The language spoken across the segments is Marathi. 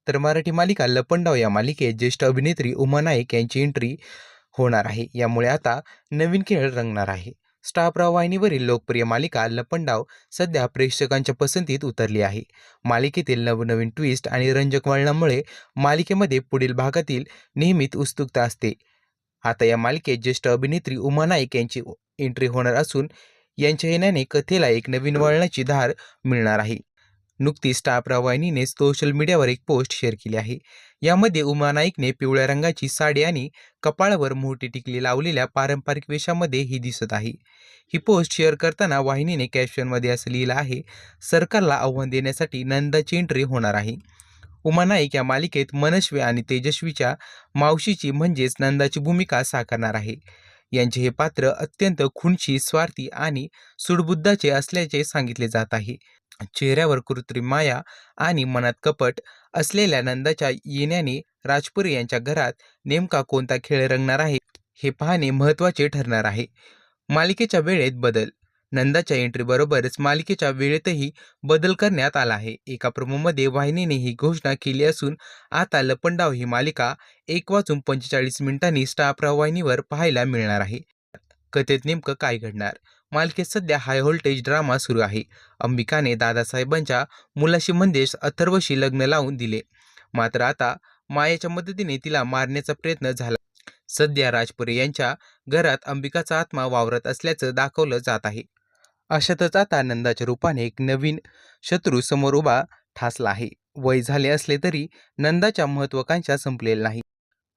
तर मराठी मालिका लपंडाव या मालिकेत ज्येष्ठ अभिनेत्री उमा नाईक यांची एंट्री होणार आहे. यामुळे आता नवीन खेळ रंगणार आहे. स्टार प्रवाह वाहिनीवरील लोकप्रिय मालिका लपंडाव सध्या प्रेक्षकांच्या पसंतीत उतरली आहे. मालिकेतील नवनवीन ट्विस्ट आणि रंजक वळणामुळे मालिकेमध्ये पुढील भागातील नेहमीच उत्सुकता असते. आता या मालिकेत ज्येष्ठ अभिनेत्री उमा नाईक यांची एंट्री होणार असून यांच्या येण्याने कथेला एक नवीन वळणाची धार मिळणार आहे. नुकतीच स्टार प्रवाह वाहिनीने सोशल मीडियावर एक पोस्ट शेअर केली आहे. यामध्ये उमा नाईकने पिवळ्या रंगाची साडी आणि कपाळावर मोठी टिकली लावलेल्या पारंपरिक वेशामध्ये ही दिसत आहे. ही पोस्ट शेअर करताना वाहिनीने कॅप्शनमध्ये असं लिहिलं आहे, सरकारला आव्हान देण्यासाठी नंदाची एंट्री होणार आहे. उमा नाईक या मालिकेत मनस्वी आणि तेजस्वीच्या मावशीची म्हणजेच नंदाची भूमिका साकारणार आहे. यांचे हे पात्र अत्यंत खुनशी, स्वार्थी आणि सूडबुद्धाचे असल्याचे सांगितले जात आहे. चेहऱ्यावर कृत्रिम माया आणि मनात कपट असलेल्या नंदाच्या येण्याने राजपुरी यांच्या घरात नेमका कोणता खेळ रंगणार आहे हे पाहणे महत्त्वाचे ठरणार आहे. मालिकेच्या वेळेत बदल. नंदाच्या एंट्रीबरोबरच मालिकेच्या वेळेतही बदल करण्यात आला आहे. एका प्रोमोमध्ये वाहिनीने ही घोषणा केली असून आता लपंडाव ही मालिका 1:45 स्टार प्रवाह वाहिनीवर पाहायला मिळणार आहे. कथेत नेमकं काय घडणार? मालिकेत सध्या हाय व्होल्टेज ड्रामा सुरू आहे. अंबिकाने दादासाहेबांच्या मुलाशी म्हणजेच अथर्वशी लग्न लावून दिले. मात्र आता मायाच्या मदतीने तिला मारण्याचा प्रयत्न झाला. सध्या राजपुरे यांच्या घरात अंबिकाचा आत्मा वावरत असल्याचं दाखवलं जात आहे. अशातच आता नंदाच्या रूपाने एक नवीन शत्रू समोर उभा ठासला आहे. वय झाले असले तरी नंदाच्या महत्त्वाकांक्षा संपलेल्या नाही.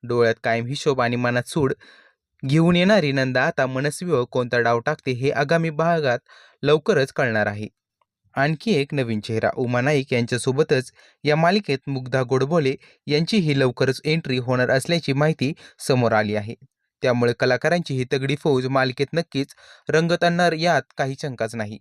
डोळ्यात कायम हिशोब आणि मनात सूड घेऊन येणारी नंदा आता मनस्वी व कोणता डाव टाकते हे आगामी भागात लवकरच कळणार आहे. आणखी एक नवीन चेहरा उमा नाईक यांच्यासोबतच या मालिकेत मुग्धा गोडबोले यांचीही लवकरच एंट्री होणार असल्याची माहिती समोर आली आहे. त्यामुळे कलाकारांची ही तगडी फौज मालिकेत नक्कीच रंगत आणणार यात काही शंकाच नाही.